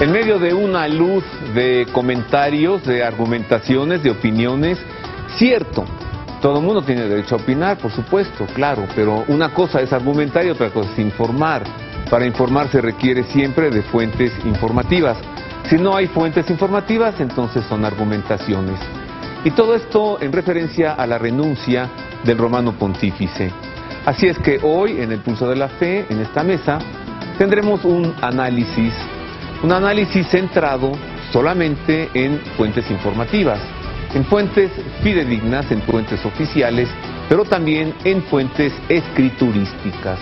En medio de una luz de comentarios, de argumentaciones, de opiniones, cierto, todo el mundo tiene derecho a opinar, por supuesto, claro, pero una cosa es argumentar y otra cosa es informar. Para informar se requiere siempre de fuentes informativas. Si no hay fuentes informativas, entonces son argumentaciones. Y todo esto en referencia a la renuncia del Romano Pontífice. Así es que hoy, en el Pulso de la Fe, en esta mesa, tendremos un análisis centrado solamente en fuentes informativas, en fuentes fidedignas, en fuentes oficiales, pero también en fuentes escriturísticas.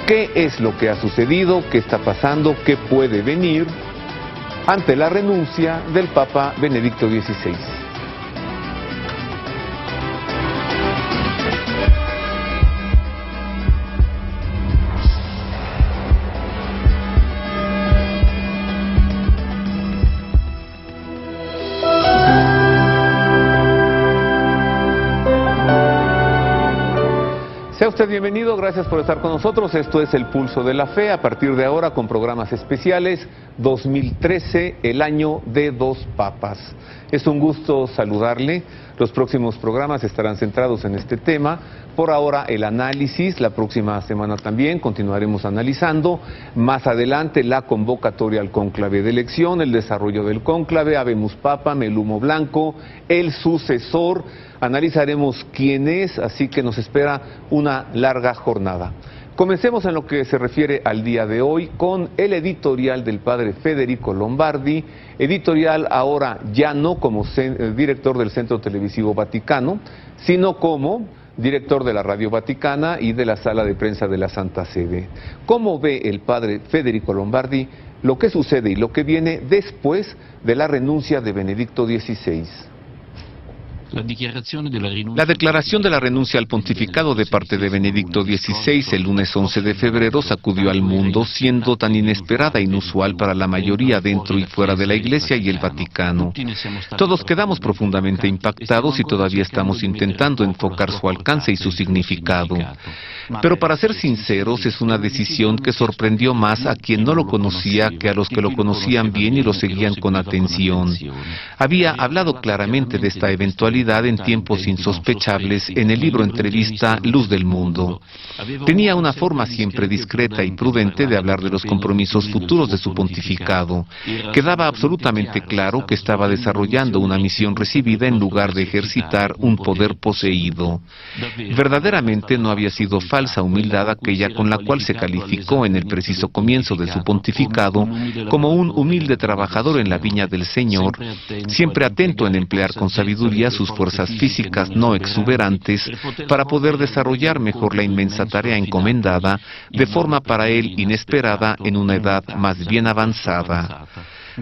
¿Qué es lo que ha sucedido? ¿Qué está pasando? ¿Qué puede venir ante la renuncia del Papa Benedicto XVI? Sea usted bienvenido, gracias por estar con nosotros. Esto es el Pulso de la Fe, a partir de ahora con programas especiales. 2013, el año de dos papas. Es un gusto saludarle. Los próximos programas estarán centrados en este tema. Por ahora el análisis, la próxima semana también continuaremos analizando. Más adelante la convocatoria al cónclave de elección, el desarrollo del cónclave, Habemus Papam, el humo blanco, el sucesor. Analizaremos quién es, así que nos espera una larga jornada. Comencemos en lo que se refiere al día de hoy con el editorial del padre Federico Lombardi, editorial ahora ya no como director del Centro Televisivo Vaticano, sino como director de la Radio Vaticana y de la Sala de Prensa de la Santa Sede. ¿Cómo ve el padre Federico Lombardi lo que sucede y lo que viene después de la renuncia de Benedicto XVI? La declaración de la renuncia al pontificado de parte de Benedicto XVI el lunes 11 de febrero sacudió al mundo, siendo tan inesperada e inusual para la mayoría dentro y fuera de la Iglesia y el Vaticano. Todos quedamos profundamente impactados y todavía estamos intentando enfocar su alcance y su significado. Pero para ser sinceros, es una decisión que sorprendió más a quien no lo conocía que a los que lo conocían bien y lo seguían con atención. Había hablado claramente de esta eventualidad en tiempos insospechables en el libro entrevista Luz del Mundo. Tenía una forma siempre discreta y prudente de hablar de los compromisos futuros de su pontificado. Quedaba absolutamente claro que estaba desarrollando una misión recibida en lugar de ejercitar un poder poseído. Verdaderamente no había sido falsa humildad aquella con la cual se calificó en el preciso comienzo de su pontificado como un humilde trabajador en la viña del Señor, siempre atento en emplear con sabiduría sus fuerzas físicas no exuberantes para poder desarrollar mejor la inmensa tarea encomendada, de forma para él inesperada en una edad más bien avanzada.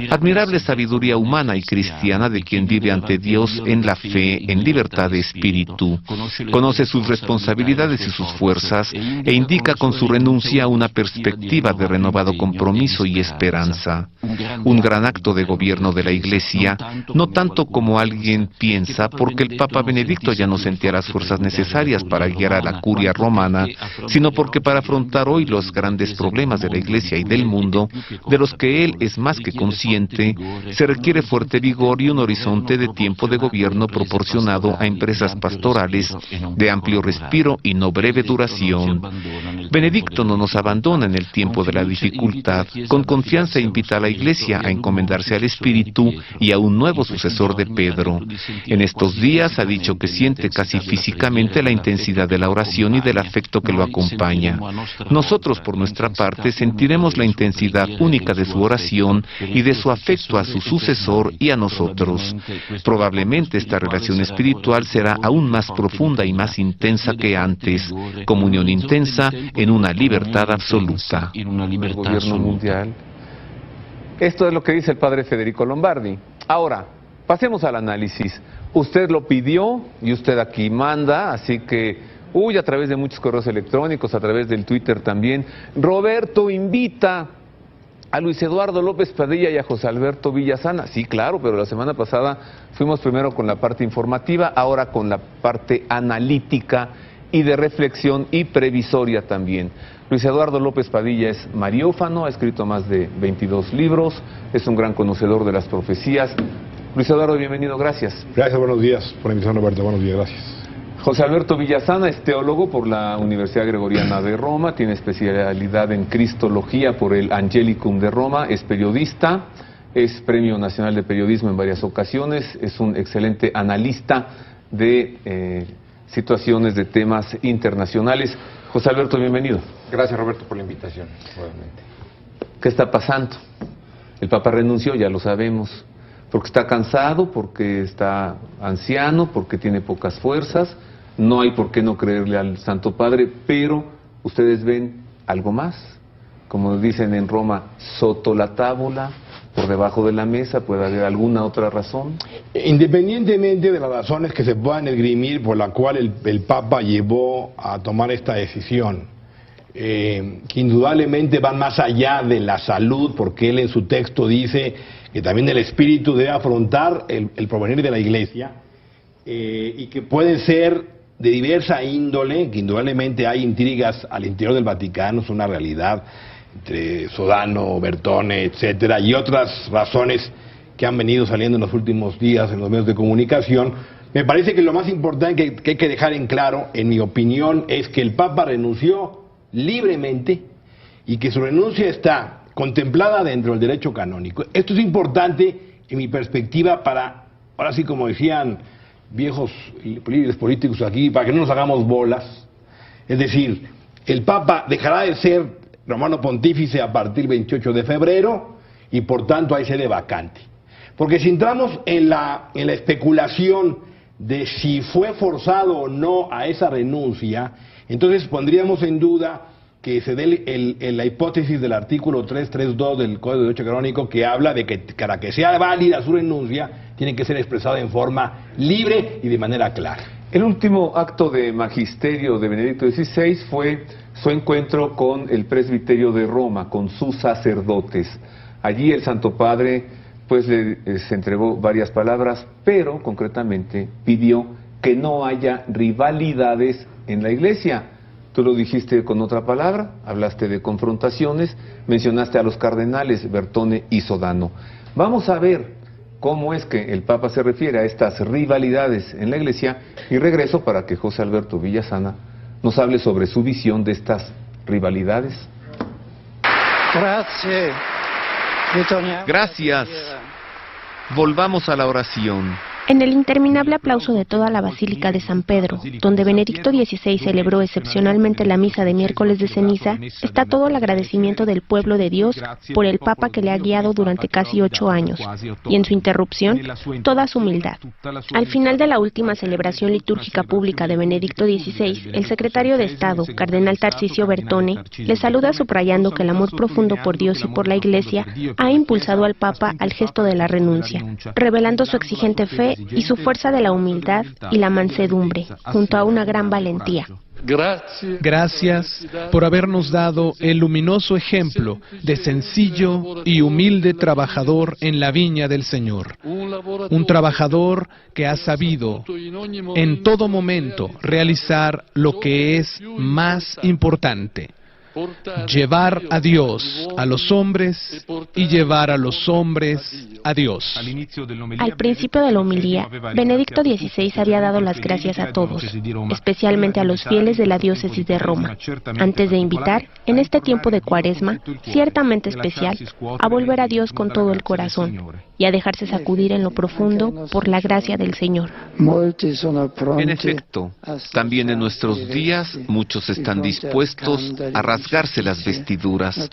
Admirable sabiduría humana y cristiana de quien vive ante Dios en la fe, en libertad de espíritu. Conoce sus responsabilidades y sus fuerzas e indica con su renuncia una perspectiva de renovado compromiso y esperanza. Un gran acto de gobierno de la Iglesia, no tanto como alguien piensa, porque el Papa Benedicto ya no sentía las fuerzas necesarias para guiar a la curia romana, sino porque para afrontar hoy los grandes problemas de la Iglesia y del mundo, de los que él es más que consciente, se requiere fuerte vigor y un horizonte de tiempo de gobierno proporcionado a empresas pastorales de amplio respiro y no breve duración. Benedicto no nos abandona en el tiempo de la dificultad. Con confianza invita a la Iglesia a encomendarse al Espíritu y a un nuevo sucesor de Pedro. En estos días ha dicho que siente casi físicamente la intensidad de la oración y del afecto que lo acompaña. Nosotros, por nuestra parte, sentiremos la intensidad única de su oración y de su afecto a su sucesor y a nosotros. Probablemente esta relación espiritual será aún más profunda y más intensa que antes, comunión intensa en una libertad absoluta. Gobierno mundial. Esto es lo que dice el padre Federico Lombardi. Ahora, pasemos al análisis. Usted lo pidió y usted aquí manda, así que a través de muchos correos electrónicos, a través del Twitter también. Roberto invita a Luis Eduardo López Padilla y a José Alberto Villasana. Sí, claro, pero la semana pasada fuimos primero con la parte informativa, ahora con la parte analítica y de reflexión y previsoria también. Luis Eduardo López Padilla es mariófano, ha escrito más de 22 libros, es un gran conocedor de las profecías. Luis Eduardo, bienvenido, gracias. Gracias, buenos días por la invitación, Roberto, buenos días, gracias. José Alberto Villasana es teólogo por la Universidad Gregoriana de Roma, tiene especialidad en Cristología por el Angelicum de Roma, es periodista, es Premio Nacional de Periodismo en varias ocasiones, es un excelente analista de situaciones de temas internacionales. José Alberto, bienvenido. Gracias, Roberto, por la invitación, nuevamente. ¿Qué está pasando? El Papa renunció, ya lo sabemos, porque está cansado, porque está anciano, porque tiene pocas fuerzas. No hay por qué no creerle al Santo Padre, pero ustedes ven algo más. Como dicen en Roma, sotto la tavola, por debajo de la mesa, ¿puede haber alguna otra razón? Independientemente de las razones que se puedan esgrimir por la cual el Papa llevó a tomar esta decisión, que indudablemente van más allá de la salud, porque él en su texto dice que también el espíritu debe afrontar el porvenir de la Iglesia, y que pueden ser de diversa índole, que indudablemente hay intrigas al interior del Vaticano, es una realidad, entre Sodano, Bertone, etcétera, y otras razones que han venido saliendo en los últimos días en los medios de comunicación. Me parece que lo más importante que hay que dejar en claro, en mi opinión, es que el Papa renunció libremente y que su renuncia está contemplada dentro del derecho canónico. Esto es importante en mi perspectiva para, ahora sí como decían viejos líderes políticos aquí, para que no nos hagamos bolas. Es decir, el Papa dejará de ser romano pontífice a partir del 28 de febrero y por tanto hay sede vacante. Porque si entramos en la especulación de si fue forzado o no a esa renuncia, entonces pondríamos en duda que se dé la hipótesis del artículo 332 del Código de Derecho Canónico, que habla de que para que sea válida su renuncia tiene que ser expresada en forma libre y de manera clara. El último acto de magisterio de Benedicto XVI fue su encuentro con el presbiterio de Roma, con sus sacerdotes. Allí el Santo Padre pues les entregó varias palabras, pero concretamente pidió que no haya rivalidades en la Iglesia. Tú lo dijiste con otra palabra, hablaste de confrontaciones, mencionaste a los cardenales Bertone y Sodano. Vamos a ver cómo es que el Papa se refiere a estas rivalidades en la Iglesia y regreso para que José Alberto Villasana nos hable sobre su visión de estas rivalidades. Gracias. Volvamos a la oración. En el interminable aplauso de toda la Basílica de San Pedro, donde Benedicto XVI celebró excepcionalmente la misa de miércoles de ceniza, está todo el agradecimiento del pueblo de Dios por el Papa que le ha guiado durante casi 8 años, y en su interrupción, toda su humildad. Al final de la última celebración litúrgica pública de Benedicto XVI, el secretario de Estado, Cardenal Tarcisio Bertone, le saluda subrayando que el amor profundo por Dios y por la Iglesia ha impulsado al Papa al gesto de la renuncia, revelando su exigente fe y su fuerza de la humildad y la mansedumbre, junto a una gran valentía. Gracias por habernos dado el luminoso ejemplo de sencillo y humilde trabajador en la viña del Señor. Un trabajador que ha sabido en todo momento realizar lo que es más importante: llevar a Dios a los hombres y llevar a los hombres a Dios. Al principio de la homilía, Benedicto XVI había dado las gracias a todos, especialmente a los fieles de la diócesis de Roma, antes de invitar, en este tiempo de Cuaresma, ciertamente especial, a volver a Dios con todo el corazón y a dejarse sacudir en lo profundo por la gracia del Señor. En efecto, también en nuestros días muchos están dispuestos a rasgarse las vestiduras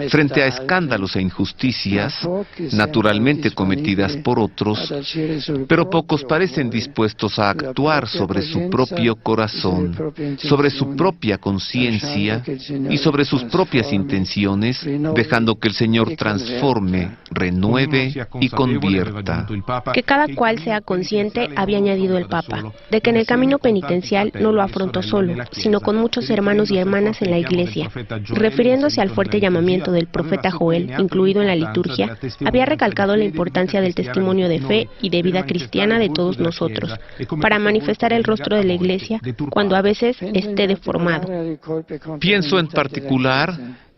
frente a escándalos e injusticias, naturalmente cometidas por otros, pero pocos parecen dispuestos a actuar sobre su propio corazón, sobre su propia conciencia y sobre sus propias intenciones, dejando que el Señor transforme, renueve y convierta. Que cada cual sea consciente, había añadido el Papa, de que en el camino penitencial no lo afrontó solo, sino con muchos hermanos y hermanas en la Iglesia, Refiriéndose al fuerte llamamiento del profeta Joel, incluido en la liturgia, había recalcado la importancia del testimonio de fe y de vida cristiana de todos nosotros, para manifestar el rostro de la Iglesia cuando a veces esté deformado. Pienso en particular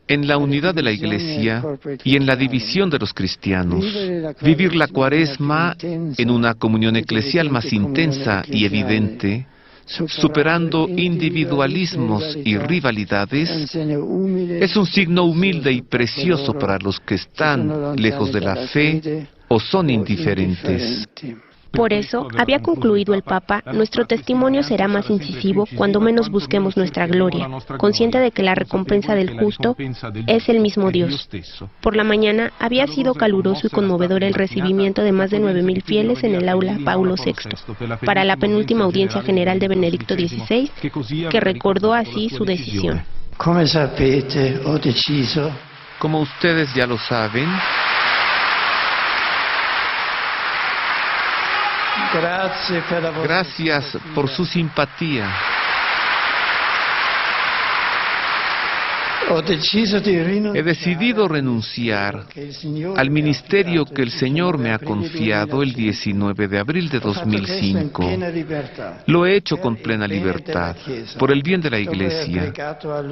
en la unidad de la Iglesia y en la división de los cristianos. Vivir la Cuaresma en una comunión eclesial más intensa y evidente, superando individualismos y rivalidades, es un signo humilde y precioso para los que están lejos de la fe o son indiferentes. Por eso, había concluido el Papa, nuestro testimonio será más incisivo cuando menos busquemos nuestra gloria, consciente de que la recompensa del justo es el mismo Dios. Por la mañana había sido caluroso y conmovedor el recibimiento de más de 9.000 fieles en el aula Paulo VI, para la penúltima audiencia general de Benedicto XVI, que recordó así su decisión. Como ustedes ya lo saben, gracias por su simpatía. He decidido renunciar al ministerio que el Señor me ha confiado el 19 de abril de 2005. Lo he hecho con plena libertad, por el bien de la Iglesia,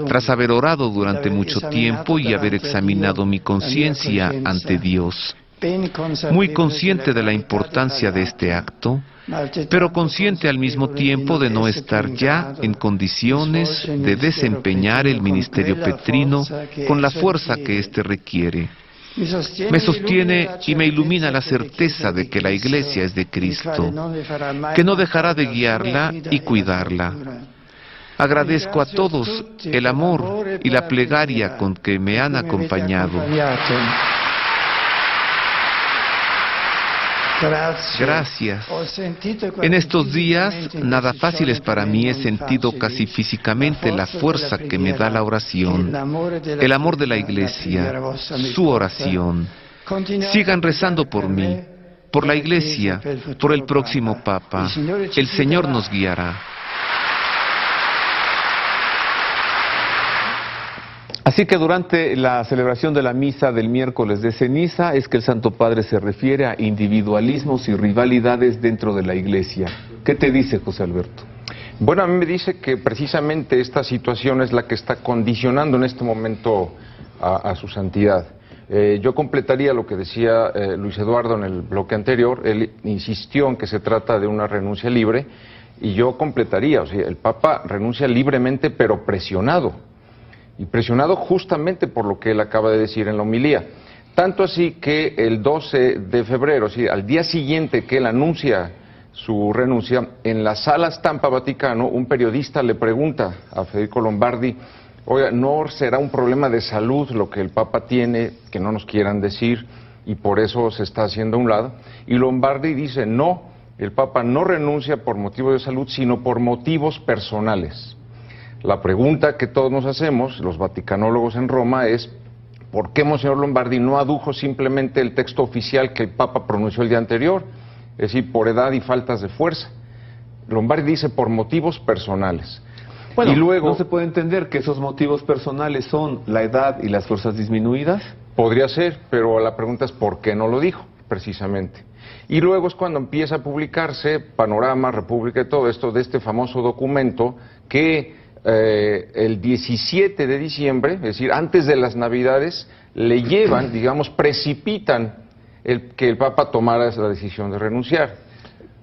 tras haber orado durante mucho tiempo y haber examinado mi conciencia ante Dios. Muy consciente de la importancia de este acto, pero consciente al mismo tiempo de no estar ya en condiciones de desempeñar el ministerio petrino con la fuerza que éste requiere. Me sostiene y me ilumina la certeza de que la Iglesia es de Cristo, que no dejará de guiarla y cuidarla. Agradezco a todos el amor y la plegaria con que me han acompañado. Gracias. En estos días, nada fáciles para mí, he sentido casi físicamente la fuerza que me da la oración, el amor de la Iglesia, su oración. Sigan rezando por mí, por la Iglesia, por el próximo Papa. El Señor nos guiará. Así que durante la celebración de la misa del miércoles de ceniza es que el Santo Padre se refiere a individualismos y rivalidades dentro de la Iglesia. ¿Qué te dice, José Alberto? Bueno, a mí me dice que precisamente esta situación es la que está condicionando en este momento a su santidad. Yo completaría lo que decía Luis Eduardo en el bloque anterior. Él insistió en que se trata de una renuncia libre, y yo completaría, o sea, el Papa renuncia libremente pero presionado. Y presionado justamente por lo que él acaba de decir en la homilía. Tanto así que el 12 de febrero, al día siguiente que él anuncia su renuncia, en la sala Stampa Vaticano, un periodista le pregunta a Federico Lombardi: oiga, ¿no será un problema de salud lo que el Papa tiene, que no nos quieran decir, y por eso se está haciendo a un lado? Y Lombardi dice: no, el Papa no renuncia por motivos de salud, sino por motivos personales. La pregunta que todos nos hacemos, los vaticanólogos en Roma, es: ¿por qué Monseñor Lombardi no adujo simplemente el texto oficial que el Papa pronunció el día anterior? Es decir, por edad y faltas de fuerza. Lombardi dice por motivos personales. Bueno, y luego, ¿no se puede entender que esos motivos personales son la edad y las fuerzas disminuidas? Podría ser, pero la pregunta es ¿por qué no lo dijo? Precisamente. Y luego es cuando empieza a publicarse Panorama, República y todo esto, de este famoso documento que el 17 de diciembre, es decir, antes de las Navidades, le llevan, digamos, precipitan que el Papa tomara la decisión de renunciar,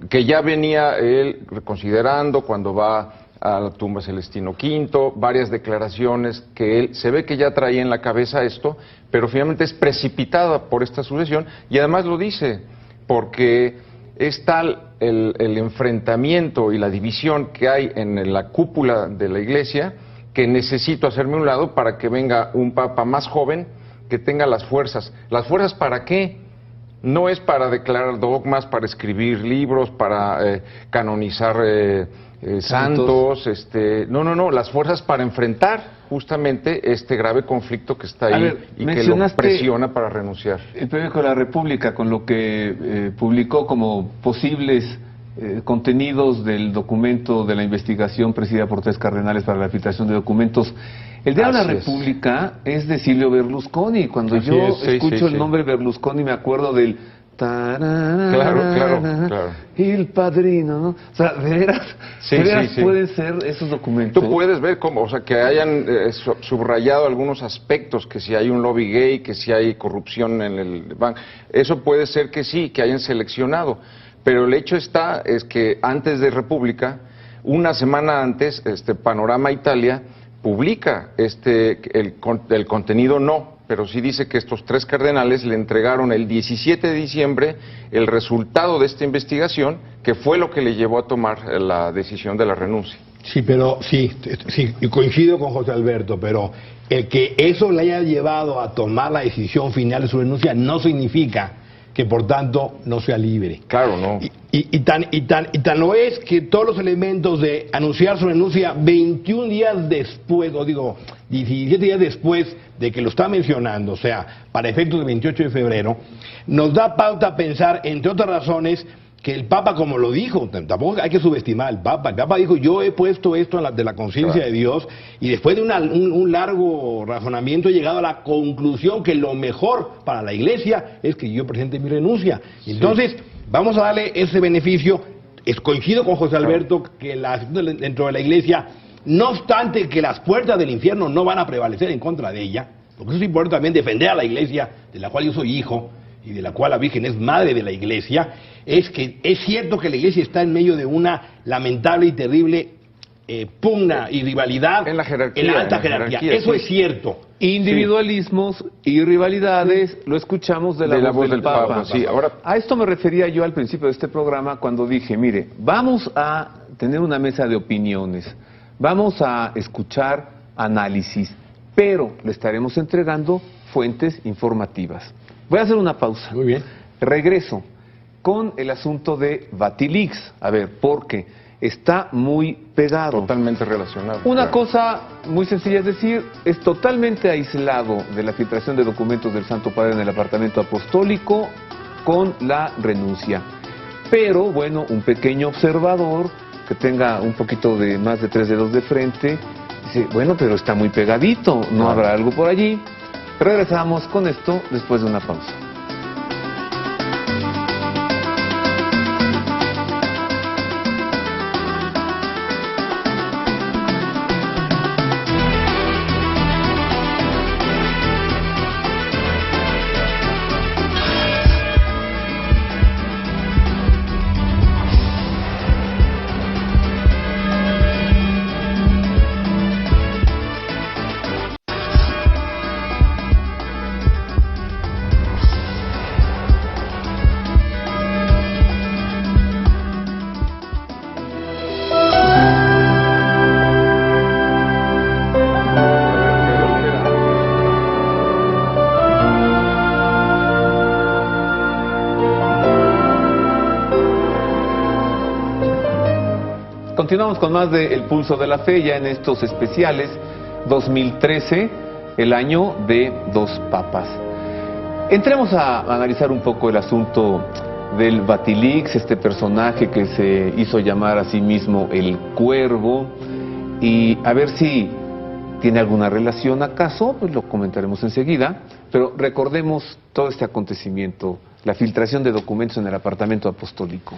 que ya venía él reconsiderando cuando va a la tumba Celestino V, varias declaraciones que él se ve que ya traía en la cabeza esto, pero finalmente es precipitada por esta sucesión, y además lo dice porque es tal el enfrentamiento y la división que hay en la cúpula de la Iglesia, que necesito hacerme a un lado para que venga un Papa más joven, que tenga las fuerzas. ¿Las fuerzas para qué? No es para declarar dogmas, para escribir libros, para canonizar santos, no, las fuerzas para enfrentar justamente este grave conflicto que está ahí y que lo presiona para renunciar. El periódico de la República, con lo que publicó como posibles contenidos del documento de la investigación presidida por 3 cardenales para la filtración de documentos. El diario de la República es de Silvio Berlusconi. Cuando yo escucho el nombre Berlusconi me acuerdo del... Claro. El padrino, ¿no? O sea, de veras pueden ser esos documentos. Tú puedes ver cómo, o sea, que hayan subrayado algunos aspectos, que si hay un lobby gay, que si hay corrupción en el banco. Eso puede ser que sí, que hayan seleccionado. Pero el hecho es que antes de República, una semana antes, Panorama Italia publica el contenido no, pero sí dice que estos 3 cardenales le entregaron el 17 de diciembre el resultado de esta investigación, que fue lo que le llevó a tomar la decisión de la renuncia. Sí, pero sí, y coincido con José Alberto, pero el que eso le haya llevado a tomar la decisión final de su renuncia no significa que por tanto no sea libre. Claro, no. Y tan lo es que todos los elementos de anunciar su renuncia 21 días después, 17 días después de que lo está mencionando, o sea, para efectos del 28 de febrero, nos da pauta a pensar, entre otras razones, que el Papa, como lo dijo, tampoco hay que subestimar al Papa. El Papa dijo, yo he puesto esto de la conciencia de Dios, y después de un largo razonamiento he llegado a la conclusión que lo mejor para la Iglesia es que yo presente mi renuncia. Y entonces, vamos a darle ese beneficio. Coincido con José Alberto que dentro de la Iglesia, no obstante que las puertas del infierno no van a prevalecer en contra de ella, porque eso es importante también defender a la Iglesia, de la cual yo soy hijo, y de la cual la Virgen es madre de la Iglesia, es que es cierto que la Iglesia está en medio de una lamentable y terrible pugna y rivalidad en la alta jerarquía. Eso es cierto. Individualismos y rivalidades, lo escuchamos de la voz del Papa. Sí, ahora... A esto me refería yo al principio de este programa cuando dije, mire, vamos a tener una mesa de opiniones, vamos a escuchar análisis, pero le estaremos entregando fuentes informativas. Voy a hacer una pausa. Muy bien. Regreso con el asunto de Vatilix. A ver, porque está muy pegado. Totalmente relacionado. Una cosa muy sencilla es decir, es totalmente aislado de la filtración de documentos del Santo Padre en el apartamento apostólico con la renuncia. Pero, bueno, un pequeño observador que tenga un poquito de más de 3 dedos de frente, dice, bueno, pero está muy pegadito, ¿no habrá algo por allí? Regresamos con esto después de una pausa. Continuamos con más de El Pulso de la Fe, ya en estos especiales 2013, el año de 2 papas. Entremos a analizar un poco el asunto del Vatilix, este personaje que se hizo llamar a sí mismo el Cuervo, y a ver si tiene alguna relación acaso, pues lo comentaremos enseguida, pero recordemos todo este acontecimiento, la filtración de documentos en el apartamento apostólico.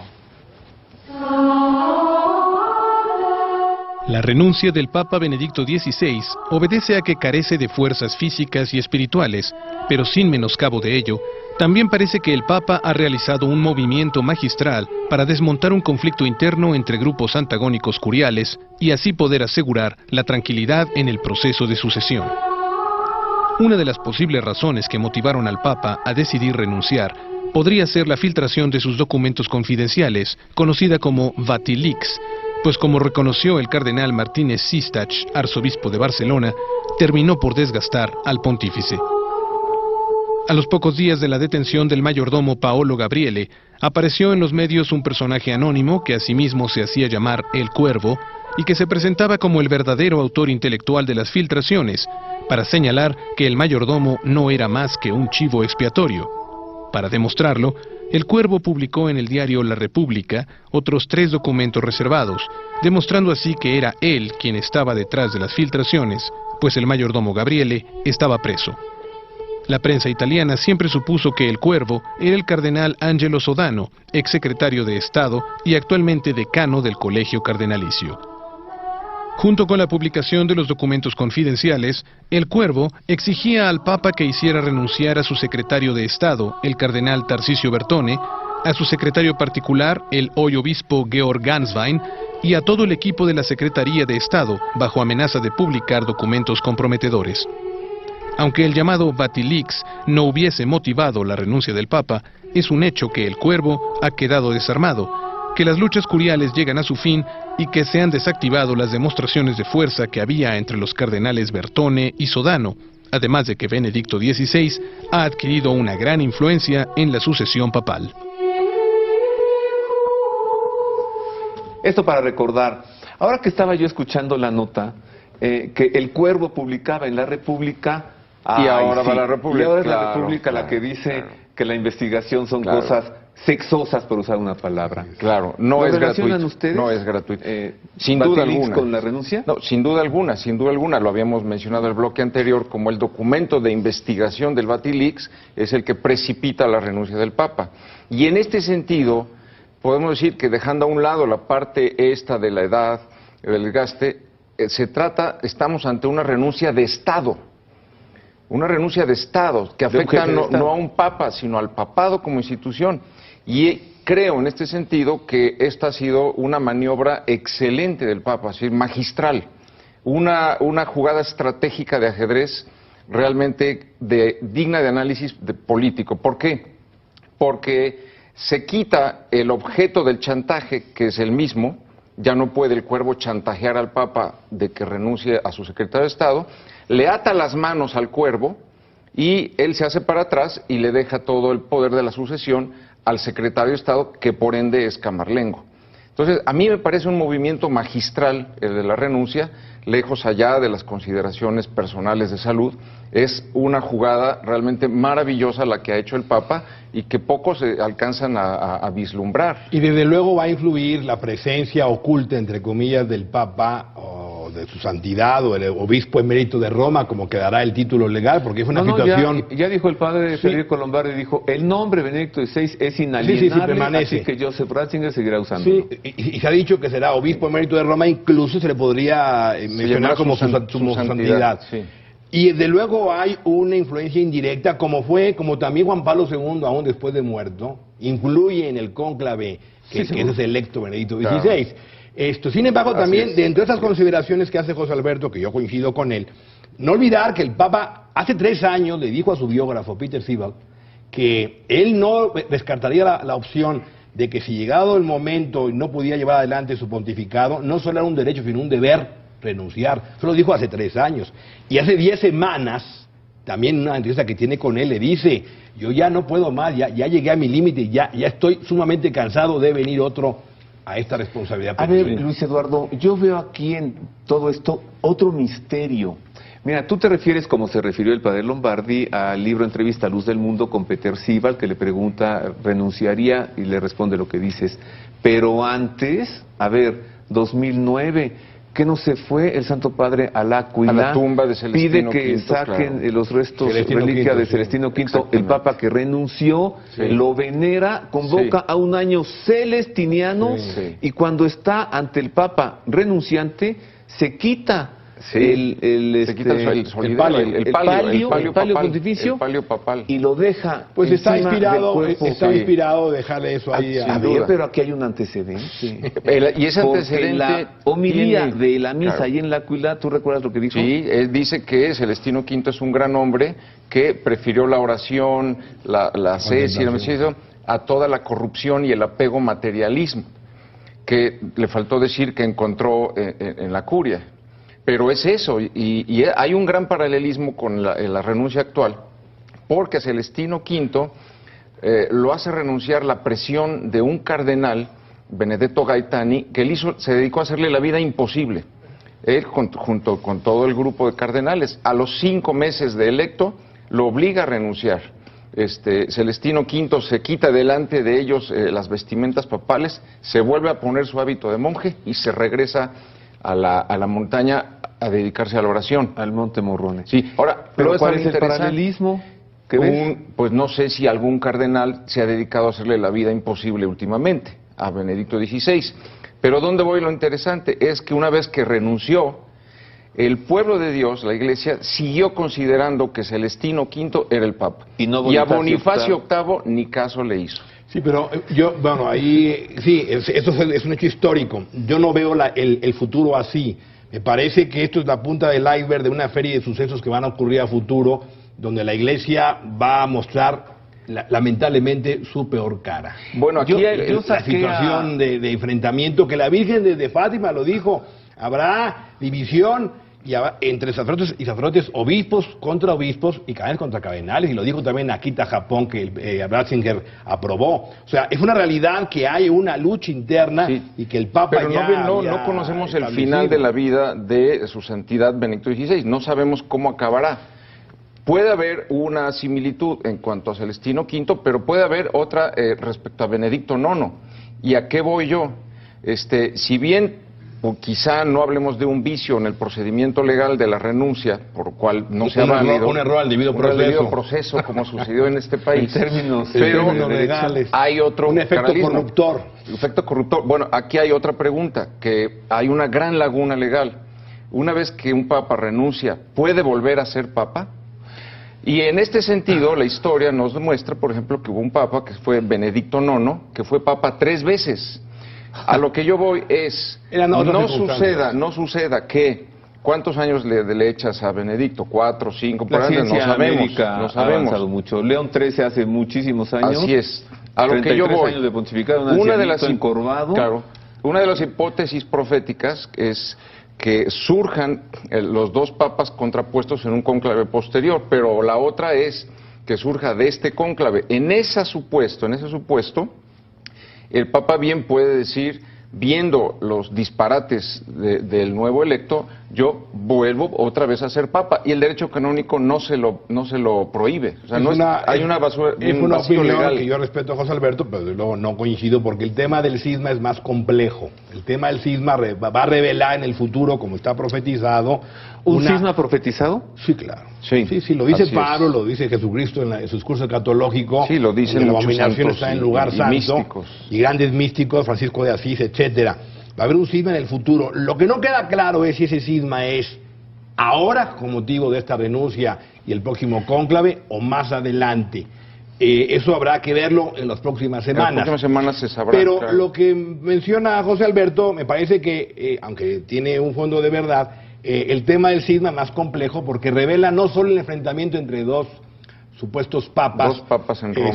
La renuncia del Papa Benedicto XVI obedece a que carece de fuerzas físicas y espirituales, pero sin menoscabo de ello, también parece que el Papa ha realizado un movimiento magistral para desmontar un conflicto interno entre grupos antagónicos curiales y así poder asegurar la tranquilidad en el proceso de sucesión. Una de las posibles razones que motivaron al Papa a decidir renunciar podría ser la filtración de sus documentos confidenciales, conocida como Vatilix, pues como reconoció el cardenal Martínez Sistach, arzobispo de Barcelona, terminó por desgastar al pontífice. A los pocos días de la detención del mayordomo Paolo Gabriele, apareció en los medios un personaje anónimo que asimismo se hacía llamar El Cuervo y que se presentaba como el verdadero autor intelectual de las filtraciones, para señalar que el mayordomo no era más que un chivo expiatorio. Para demostrarlo, el Cuervo publicó en el diario La República otros 3 documentos reservados, demostrando así que era él quien estaba detrás de las filtraciones, pues el mayordomo Gabriele estaba preso. La prensa italiana siempre supuso que el Cuervo era el cardenal Angelo Sodano, exsecretario de Estado y actualmente decano del Colegio Cardenalicio. Junto con la publicación de los documentos confidenciales, el Cuervo exigía al Papa que hiciera renunciar a su secretario de Estado, el cardenal Tarcisio Bertone, a su secretario particular, el hoy obispo Georg Ganswein, y a todo el equipo de la Secretaría de Estado, bajo amenaza de publicar documentos comprometedores. Aunque el llamado Vatilix no hubiese motivado la renuncia del Papa, es un hecho que el Cuervo ha quedado desarmado, que las luchas curiales llegan a su fin y que se han desactivado las demostraciones de fuerza que había entre los cardenales Bertone y Sodano, además de que Benedicto XVI ha adquirido una gran influencia en la sucesión papal. Esto para recordar, ahora que estaba yo escuchando la nota, que el Cuervo publicaba en La República, y ahora va la República. Y ahora es la República la que dice que la investigación son cosas sexosas, por usar una palabra. Claro, no es gratuito. Ustedes, no es gratuito. Sin duda alguna. ¿Con la renuncia? No, sin duda alguna. Lo habíamos mencionado en el bloque anterior, como el documento de investigación del Vatilix es el que precipita la renuncia del Papa. Y en este sentido, podemos decir que dejando a un lado la parte esta de la edad, del desgaste, estamos ante una renuncia de Estado. Una renuncia de Estado que afecta no a un Papa, sino al papado como institución. Y creo en este sentido que esta ha sido una maniobra excelente del Papa, es decir, magistral. Una jugada estratégica de ajedrez realmente digna de análisis político. ¿Por qué? Porque se quita el objeto del chantaje, que es el mismo. Ya no puede el Cuervo chantajear al Papa de que renuncie a su secretario de Estado, le ata las manos al Cuervo y él se hace para atrás y le deja todo el poder de la sucesión al secretario de Estado, que por ende es Camarlengo. Entonces, a mí me parece un movimiento magistral el de la renuncia, lejos allá de las consideraciones personales de salud. Es una jugada realmente maravillosa la que ha hecho el Papa y que pocos alcanzan a vislumbrar. Y desde luego va a influir la presencia oculta, entre comillas, del Papa o de su santidad o el obispo emérito de Roma, como quedará el título legal, porque es una situación... Ya dijo el padre Federico Lombardi, dijo, el nombre Benedicto XVI es inalienable, así que Joseph Ratzinger seguirá usándolo. Y se ha dicho que será obispo emérito de Roma, incluso se le podría mencionar como su santidad. Sí. Y desde luego hay una influencia indirecta, como también Juan Pablo II, aún después de muerto, influye en el cónclave que es electo Benedicto XVI. Sin embargo, también dentro de esas consideraciones que hace José Alberto, que yo coincido con él, no olvidar que el Papa hace 3 años le dijo a su biógrafo, Peter Sibald, que él no descartaría la opción de que si llegado el momento y no podía llevar adelante su pontificado, no solo era un derecho, sino un deber renunciar. Eso lo dijo hace 3 años. Y hace 10 semanas, también en una entrevista que tiene con él, le dice, yo ya no puedo más, ya llegué a mi límite, ya estoy sumamente cansado de venir otro a esta responsabilidad. A ver, Luis Eduardo, yo veo aquí en todo esto otro misterio. Mira, tú te refieres, como se refirió el padre Lombardi, al libro Entrevista a Luz del Mundo con Peter Sibald, que le pregunta, ¿renunciaría? Y le responde lo que dices. Pero antes, 2009... ¿qué no se fue el Santo Padre a L'Aquila? A la tumba de Celestino Pide que V, saquen los restos, reliquia de Celestino V, el Papa que renunció, lo venera, convoca a un año celestiniano y cuando está ante el Papa renunciante, se quita el palio pontificio, el palio papal, y lo deja. Pues está inspirado dejarle eso ahí. Pero aquí hay un antecedente. Y ese antecedente, la homilía de la misa ahí en L'Aquila, ¿tú recuerdas lo que dijo? Sí, él dice que Celestino V es un gran hombre que prefirió la oración, la ascesis, a toda la corrupción y el apego materialismo, que le faltó decir que encontró en la curia. Pero es eso, y hay un gran paralelismo con la renuncia actual, porque Celestino V lo hace renunciar la presión de un cardenal, Benedetto Gaetani, que él se dedicó a hacerle la vida imposible. Él, junto con todo el grupo de cardenales, a los 5 meses de electo, lo obliga a renunciar. Celestino V se quita delante de ellos las vestimentas papales, se vuelve a poner su hábito de monje y se regresa a la montaña a dedicarse a la oración. Al Monte Morrone. Sí, ahora, pero ¿cuál es el paralelismo? Pues no sé si algún cardenal se ha dedicado a hacerle la vida imposible últimamente a Benedicto XVI. Pero ¿dónde voy? Lo interesante es que una vez que renunció, el pueblo de Dios, la Iglesia, siguió considerando que Celestino V era el Papa. Y a Bonifacio VIII ni caso le hizo. Sí, pero ahí, sí, esto es un hecho histórico. Yo no veo el futuro así. Me parece que esto es la punta del iceberg de una serie de sucesos que van a ocurrir a futuro, donde la Iglesia va a mostrar, lamentablemente, su peor cara. Bueno, aquí hay la situación de enfrentamiento, que la Virgen de Fátima lo dijo, habrá división entre sacerdotes y sacerdotes, obispos contra obispos y cardenales contra cardenales, y lo dijo también Akita Japón, que Ratzinger aprobó. O sea, es una realidad que hay una lucha interna, sí, y que el Papa pero no conocemos el final de la vida de su santidad Benedicto XVI, no sabemos cómo acabará. Puede haber una similitud en cuanto a Celestino V, pero puede haber otra respecto a Benedicto IX. ¿Y a qué voy yo? Si bien quizá no hablemos de un vicio en el procedimiento legal de la renuncia, por cual no se ha válido un error al debido proceso, como sucedió en este país, en términos legales, hay otro un efecto corruptor. Efecto corruptor. Bueno, aquí hay otra pregunta, que hay una gran laguna legal. Una vez que un papa renuncia, ¿puede volver a ser papa? Y en este sentido, la historia nos demuestra, por ejemplo, que hubo un papa, que fue Benedicto IX, que fue papa 3 veces. A lo que yo voy es, no suceda que, ¿cuántos años le echas a Benedicto? 4, 5, por ahí, no sabemos. Ha avanzado mucho. León XIII hace muchísimos años. Así es. A lo que yo voy, años de pontificado, una de las encorvado. Claro, una de las hipótesis proféticas es que surjan los dos papas contrapuestos en un cónclave posterior, pero la otra es que surja de este cónclave. En ese supuesto, el Papa bien puede decir, viendo los disparates del nuevo electo, yo vuelvo otra vez a ser Papa, y el derecho canónico no se lo prohíbe. O sea, hay una basura, es una opinión legal que yo respeto a José Alberto, pero luego no coincido, porque el tema del cisma es más complejo. El tema del cisma va a revelar en el futuro, como está profetizado. ¿Un cisma profetizado? Sí, claro. Sí, lo dice Pablo, lo dice Jesucristo en su discurso escatológico. Sí, lo dicen la abominación está en lugar santo. Místicos. Y grandes místicos, Francisco de Asís, etcétera. Va a haber un cisma en el futuro. Lo que no queda claro es si ese cisma es ahora, con motivo de esta renuncia y el próximo cónclave, o más adelante. Eso habrá que verlo en las próximas semanas. En las próximas semanas se sabrá. Pero claro, lo que menciona José Alberto, me parece que, aunque tiene un fondo de verdad, el tema del cisma es más complejo, porque revela no solo el enfrentamiento entre dos supuestos papas,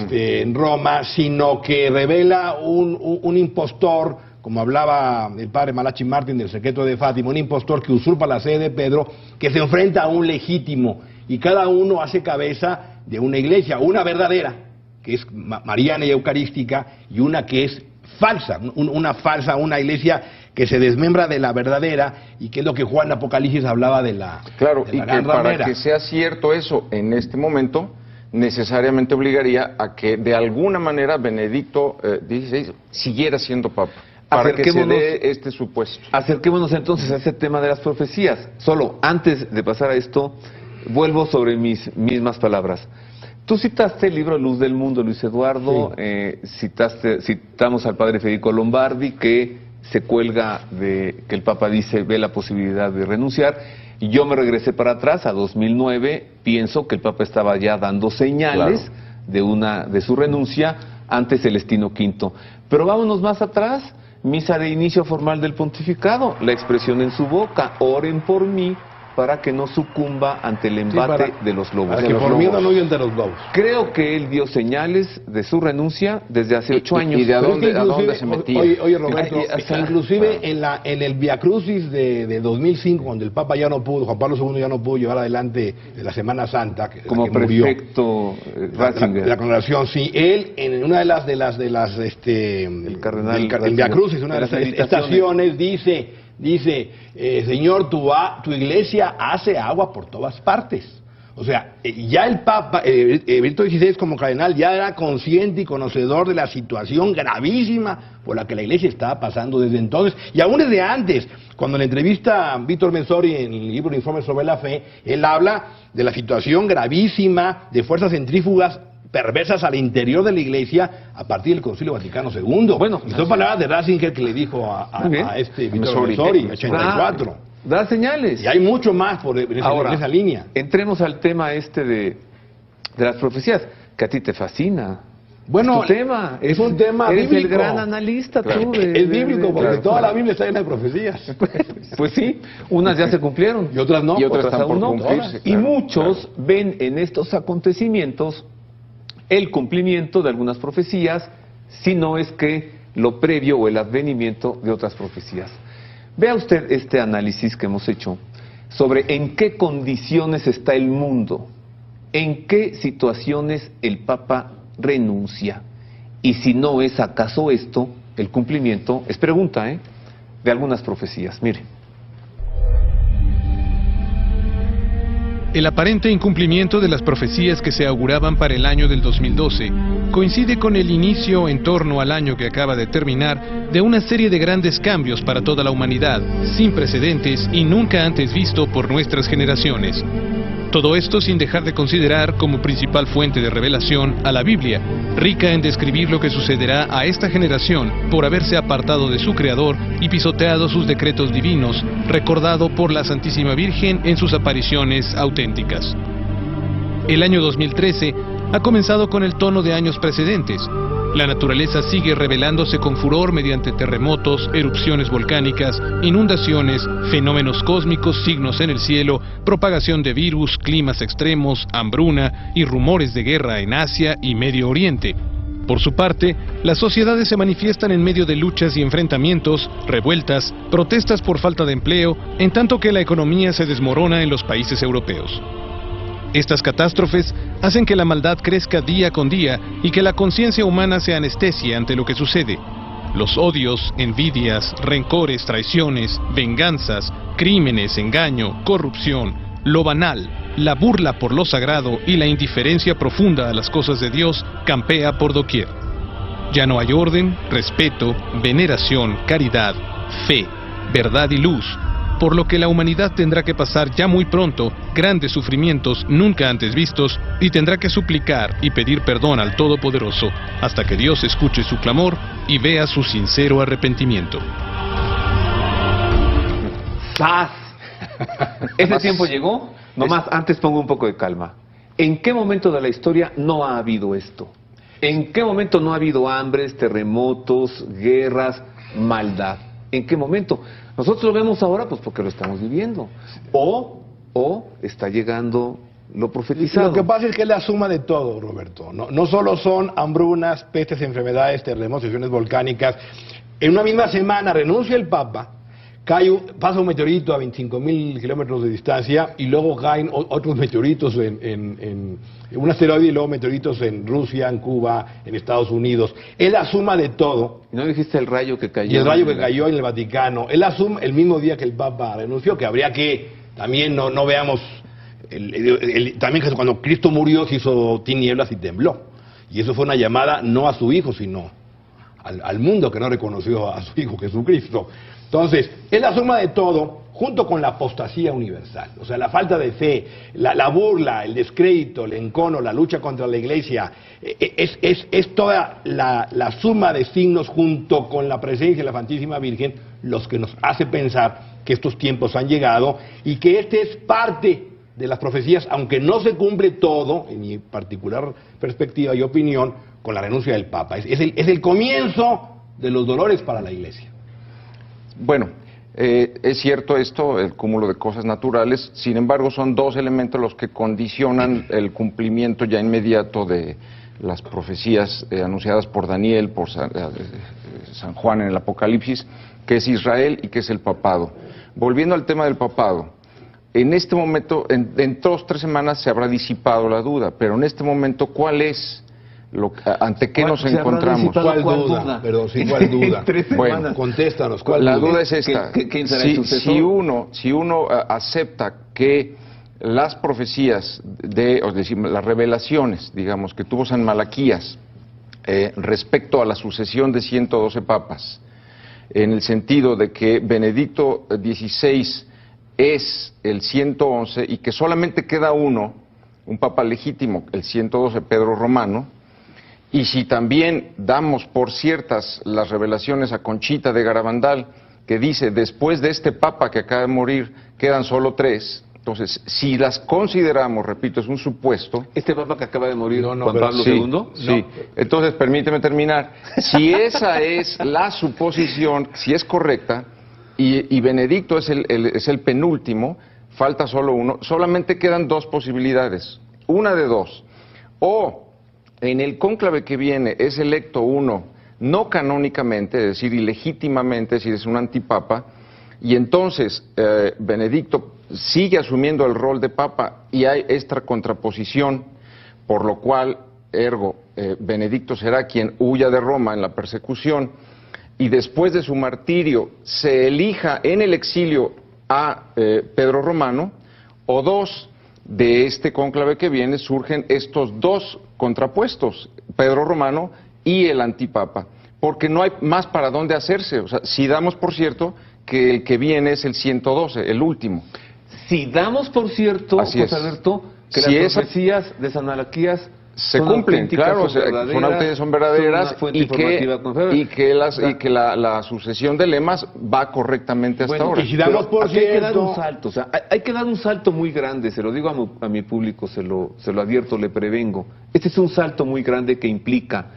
en Roma, sino que revela un impostor, como hablaba el padre Malachi Martín del secreto de Fátima, un impostor que usurpa la sede de Pedro, que se enfrenta a un legítimo, y cada uno hace cabeza de una iglesia, una verdadera, que es mariana y eucarística, y una que es falsa, una iglesia que se desmembra de la verdadera, y que es lo que Juan Apocalipsis hablaba de la Claro, de la y que para ramera. Que sea cierto eso en este momento, necesariamente obligaría a que de alguna manera Benedicto XVI siguiera siendo papa, para que se dé este supuesto. Acerquémonos entonces a ese tema de las profecías. Solo antes de pasar a esto, vuelvo sobre mis mismas palabras. Tú citaste el libro Luz del Mundo, Luis Eduardo, sí. Citamos al padre Federico Lombardi, que se cuelga de que el Papa dice, ve la posibilidad de renunciar, y yo me regresé para atrás, a 2009, pienso que el Papa estaba ya dando señales de su renuncia ante Celestino V. Pero vámonos más atrás, misa de inicio formal del pontificado, la expresión en su boca, oren por mí, para que no sucumba ante el embate de los lobos. Para que por miedo no huyan de los lobos. Creo que él dio señales de su renuncia desde hace 8 años. ¿Y de dónde se metía? Oye Roberto, inclusive en el Via Crucis de 2005, cuando el Papa ya no pudo, Juan Pablo II ya no pudo llevar adelante la Semana Santa, como prefecto Ratzinger. La congregación, sí, él en una de las el cardenal el Via Crucis, una de las estaciones dice, Señor, tu iglesia hace agua por todas partes. O sea, ya el Papa, Benedicto XVI como cardenal, ya era consciente y conocedor de la situación gravísima por la que la Iglesia estaba pasando desde entonces, y aún desde antes. Cuando en la entrevista a Víctor Mensori en el libro Informe sobre la Fe, él habla de la situación gravísima de fuerzas centrífugas perversas al interior de la Iglesia a partir del Concilio Vaticano II. Bueno, y son palabras de Ratzinger que le dijo a Víctor Mensori, en 84. Da señales. Y hay mucho más en esa línea. Entremos al tema de las profecías, que a ti te fascina. Bueno, es tu tema. Es un tema eres bíblico. El gran analista tú. Es bíblico, porque toda la Biblia está llena de profecías. Pues sí, unas ya se cumplieron. Y otras no. Y otras están por cumplirse. Y muchos ven en estos acontecimientos el cumplimiento de algunas profecías, si no es que lo previo o el advenimiento de otras profecías. Vea usted este análisis que hemos hecho sobre en qué condiciones está el mundo, en qué situaciones el Papa renuncia, y si no es acaso esto el cumplimiento, es pregunta, de algunas profecías. Mire. El aparente incumplimiento de las profecías que se auguraban para el año del 2012 coincide con el inicio en torno al año que acaba de terminar de una serie de grandes cambios para toda la humanidad, sin precedentes y nunca antes visto por nuestras generaciones. Todo esto sin dejar de considerar como principal fuente de revelación a la Biblia, rica en describir lo que sucederá a esta generación por haberse apartado de su Creador y pisoteado sus decretos divinos, recordado por la Santísima Virgen en sus apariciones auténticas. El año 2013 ha comenzado con el tono de años precedentes. La naturaleza sigue revelándose con furor mediante terremotos, erupciones volcánicas, inundaciones, fenómenos cósmicos, signos en el cielo, propagación de virus, climas extremos, hambruna y rumores de guerra en Asia y Medio Oriente. Por su parte, las sociedades se manifiestan en medio de luchas y enfrentamientos, revueltas, protestas por falta de empleo, en tanto que la economía se desmorona en los países europeos. Estas catástrofes hacen que la maldad crezca día con día y que la conciencia humana se anestesie ante lo que sucede. Los odios, envidias, rencores, traiciones, venganzas, crímenes, engaño, corrupción, lo banal, la burla por lo sagrado y la indiferencia profunda a las cosas de Dios campea por doquier. Ya no hay orden, respeto, veneración, caridad, fe, verdad y luz, por lo que la humanidad tendrá que pasar ya muy pronto grandes sufrimientos nunca antes vistos y tendrá que suplicar y pedir perdón al Todopoderoso hasta que Dios escuche su clamor y vea su sincero arrepentimiento. ¡Sas! ¿Ese tiempo llegó? Nomás, antes pongo un poco de calma. ¿En qué momento de la historia no ha habido esto? ¿En qué momento no ha habido hambres, terremotos, guerras, maldad? ¿En qué momento? Nosotros lo vemos ahora pues porque lo estamos viviendo. O está llegando lo profetizado. Lo que pasa es que es la suma de todo, Roberto. No solo son hambrunas, pestes, enfermedades, terremotos, erupciones volcánicas. En una misma semana renuncia el Papa, pasa un meteorito a 25.000 kilómetros de distancia y luego caen otros meteoritos en un asteroide y luego meteoritos en Rusia, en Cuba, en Estados Unidos. Es la suma de todo. ¿Y no dijiste el rayo que cayó? Y el rayo que cayó en el Vaticano. Es la suma el mismo día que el Papa renunció, que habría que también no veamos también que cuando Cristo murió se hizo tinieblas y tembló. Y eso fue una llamada no a su hijo, sino al mundo que no reconoció a su hijo Jesucristo. Entonces, es la suma de todo, junto con la apostasía universal. O sea, la falta de fe, la burla, el descrédito, el encono, la lucha contra la Iglesia, es toda la suma de signos junto con la presencia de la Santísima Virgen los que nos hace pensar que estos tiempos han llegado y que este es parte de las profecías, aunque no se cumple todo, en mi particular perspectiva y opinión, con la renuncia del Papa. Es el comienzo de los dolores para la Iglesia. Bueno, es cierto esto, el cúmulo de cosas naturales, sin embargo son dos elementos los que condicionan el cumplimiento ya inmediato de las profecías anunciadas por Daniel, por San Juan en el Apocalipsis, que es Israel y que es el papado. Volviendo al tema del papado, en este momento, en 2 o 3 semanas se habrá disipado la duda, pero en este momento, ¿cuál es? ¿Ante qué nos encontramos? ¿Cuál duda? Perdón, sí, ¿cuál duda? Bueno, contéstanos, ¿cuál la duda? duda es esta. ¿Quién será el sucesor? Si uno acepta que las profecías, las revelaciones, digamos, que tuvo San Malaquías respecto a la sucesión de 112 papas, en el sentido de que Benedicto XVI es el 111 y que solamente queda uno, un papa legítimo, el 112, Pedro Romano, y si también damos por ciertas las revelaciones a Conchita de Garabandal, que dice, después de este papa que acaba de morir, quedan solo 3, entonces, si las consideramos, repito, es un supuesto... ¿Este papa que acaba de morir, Juan Pablo II? Sí, entonces permíteme terminar. Si esa es la suposición, si es correcta, y Benedicto es el penúltimo, falta solo uno, solamente quedan 2 posibilidades, una de 2, o en el cónclave que viene es electo uno no canónicamente, es decir, ilegítimamente, es decir, es un antipapa, y entonces Benedicto sigue asumiendo el rol de papa y hay esta contraposición, por lo cual, ergo, Benedicto será quien huya de Roma en la persecución, y después de su martirio se elija en el exilio a Pedro Romano, o 2, de este cónclave que viene surgen estos 2 contrapuestos, Pedro Romano y el antipapa, porque no hay más para dónde hacerse. O sea, si damos por cierto que el que viene es el 112, el último. Si damos por cierto, José Alberto, que las profecías de San Malaquías se cumplen, claro, son verdaderas y que la sucesión de lemas va correctamente hasta ahora. Y si damos por cierto, hay que dar un salto, o sea, hay que dar un salto muy grande, se lo digo a mi público, se lo advierto, le prevengo. Este es un salto muy grande que implica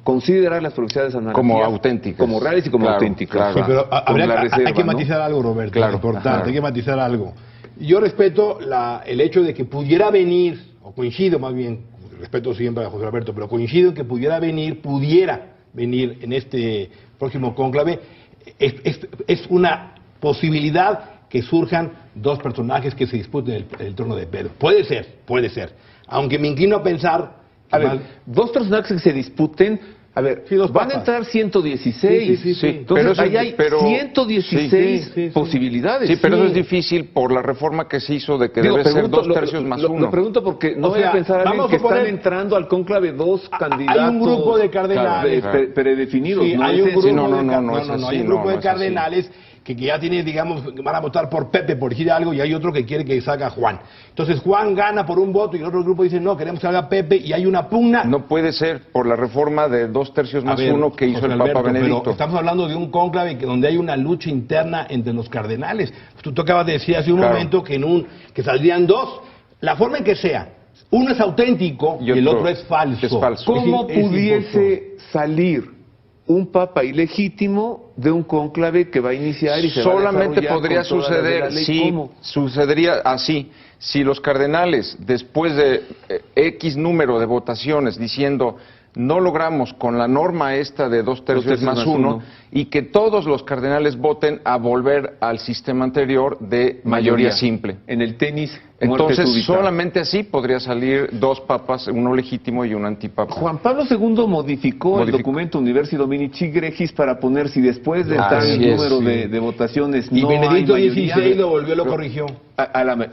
considerar las profecías de San Malaquías como auténticas, como reales y como auténticas. Claro. Sí, pero hay que matizar algo, Roberto, claro, importante, hay que matizar algo. Yo respeto el hecho de que pudiera venir, o coincido más bien, respeto siempre a José Alberto, pero coincido en que pudiera venir en este próximo cónclave, es una posibilidad que surjan 2 personajes que se disputen el trono de Pedro. Puede ser, aunque me inclino a pensar... A ver, 2 personajes que se disputen, a ver, van a entrar 116, sí. Entonces ahí hay 116 posibilidades. Sí, pero eso es difícil por la reforma que se hizo de que debe ser 2 tercios más 1. Lo pregunto porque no voy a pensar alguien que están entrando al cónclave 2 candidatos. Hay un grupo de cardenales predefinidos. Sí, hay un grupo de cardenales que ya tiene, digamos, van a votar por Pepe, por decir algo, y hay otro que quiere que salga Juan. Entonces Juan gana por un voto y el otro grupo dice, no, queremos que salga Pepe, y hay una pugna. No puede ser por la reforma de 2 tercios más 1 que hizo el Papa Benedicto. Pero estamos hablando de un cónclave donde hay una lucha interna entre los cardenales. Tú acabas de decir hace un momento que saldrían 2, la forma en que sea. Uno es auténtico y el otro es falso. ¿Cómo pudiese salir un papa ilegítimo de un cónclave que va a iniciar y se solamente va a podría suceder sucedería así, si los cardenales, después de X número de votaciones diciendo no logramos con la norma esta de 2 tercios más 1, y que todos los cardenales voten a volver al sistema anterior de mayoría simple. En el tenis, entonces solamente así podría salir 2 papas, uno legítimo y un antipapa. Juan Pablo II modificó el documento Universi Dominici Gregis para poner si después de tal número de votaciones y Benedicto XVI lo volvió, lo corrigió.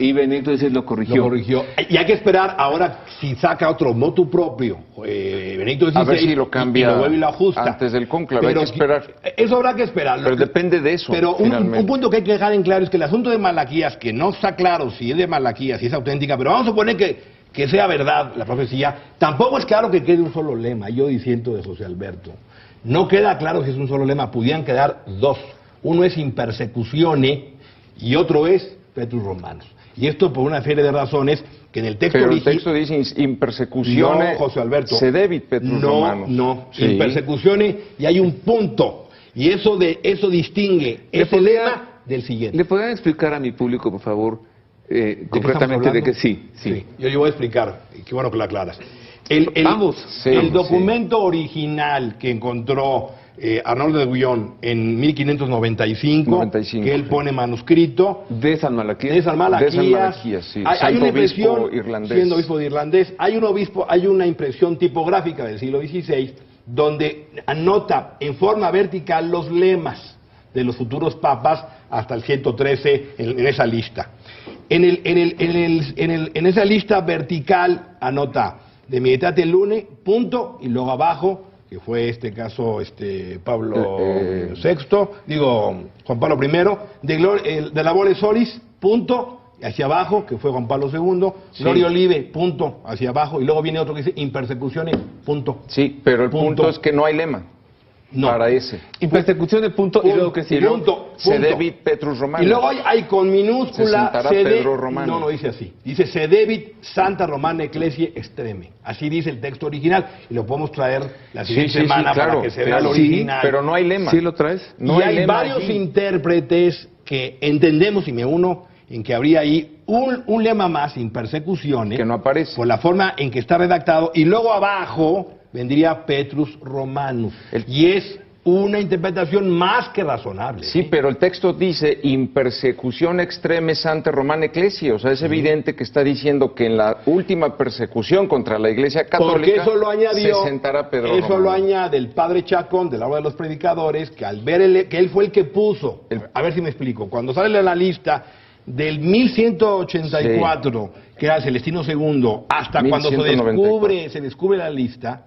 Y Benedicto XVI lo corrigió. Y hay que esperar ahora si saca otro motu propio Benedicto XVI, a ver si lo cambia y lo vuelve y lo ajusta antes del cónclave. Hay que esperar. Eso habrá que esperar. Pero depende de eso. Pero un punto que hay que dejar en claro es que el asunto de Malaquías, que no está claro si es de Malaquías, si es auténtica, pero vamos a suponer que sea verdad la profecía, tampoco es claro que quede un solo lema. Yo disiento de José Alberto. No queda claro si es un solo lema, pudieran quedar 2. Uno es in persecutione y otro es Petrus Romanos. Y esto por una serie de razones que en el texto pero el texto dice in persecutione, no, José Alberto, sedevit Petrus Romanos. No, in persecutione, y hay un punto. Y eso distingue ese lema del siguiente. ¿Le podrían explicar a mi público, por favor, concretamente de que sí? Yo le voy a explicar, y qué bueno que lo aclaras. El documento original que encontró Arnoldo de Guillón en 1595, que él pone manuscrito de San Malaquías. Sí. Hay una impresión, siendo obispo de irlandés, hay una impresión tipográfica del siglo XVI donde anota en forma vertical los lemas de los futuros papas hasta el 113 en esa lista. En esa lista vertical anota de Mietate Lune, punto, y luego abajo, que fue este caso Pablo VI, Juan Pablo I, de Labore Solis, punto, y hacia abajo, que fue Juan Pablo II, sí. Gloria Olive, punto, hacia abajo, y luego viene otro que dice Impersecuciones, punto. Sí, pero el punto es que no hay lema. No. Para ese. Impersecuciones, punto, y luego que sigue. Punto. Sedevit Petrus Romanus. Y luego hay con minúscula. Pedro Romano. No dice así. Dice Sedevit Santa Romana Ecclesia Extreme. Así dice el texto original. Y lo podemos traer la siguiente semana claro, para que se vea el original. Pero no hay lema. ¿Sí lo traes? No hay varios intérpretes que entendemos, y me uno, en que habría ahí un lema más, Impersecuciones. Que no aparece. Por la forma en que está redactado. Y luego abajo vendría Petrus Romanus. Y es una interpretación más que razonable. Sí, pero el texto dice Impersecución extreme Santa Romana Ecclesia. O sea, es evidente que está diciendo que en la última persecución contra la Iglesia Católica eso lo añadió, se sentará Pedro Romano. Eso lo añade el padre Chacón de la Obra de los Predicadores, que al ver que él fue el que puso, a ver si me explico, cuando sale la lista del 1184, sí. que era Celestino II, hasta cuando se descubre la lista,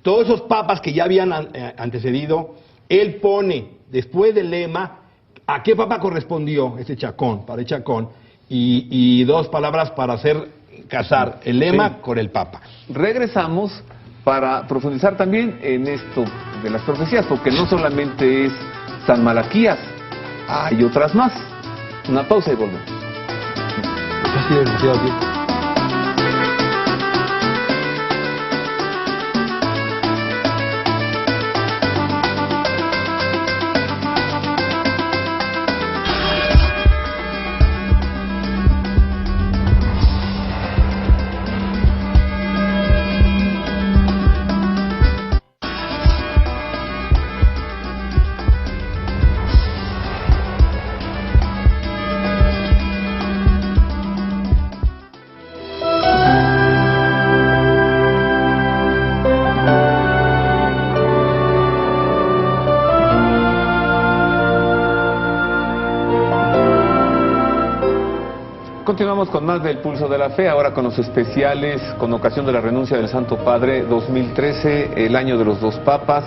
todos esos papas que ya habían antecedido, él pone después del lema a qué papa correspondió ese Chacón, padre Chacón, y dos palabras para hacer casar el lema con el papa. Regresamos para profundizar también en esto de las profecías, porque no solamente es San Malaquías, hay otras más. Una pausa y volvemos. Continuamos con más del Pulso de la Fe, ahora con los especiales con ocasión de la renuncia del Santo Padre 2013, el año de los dos papas.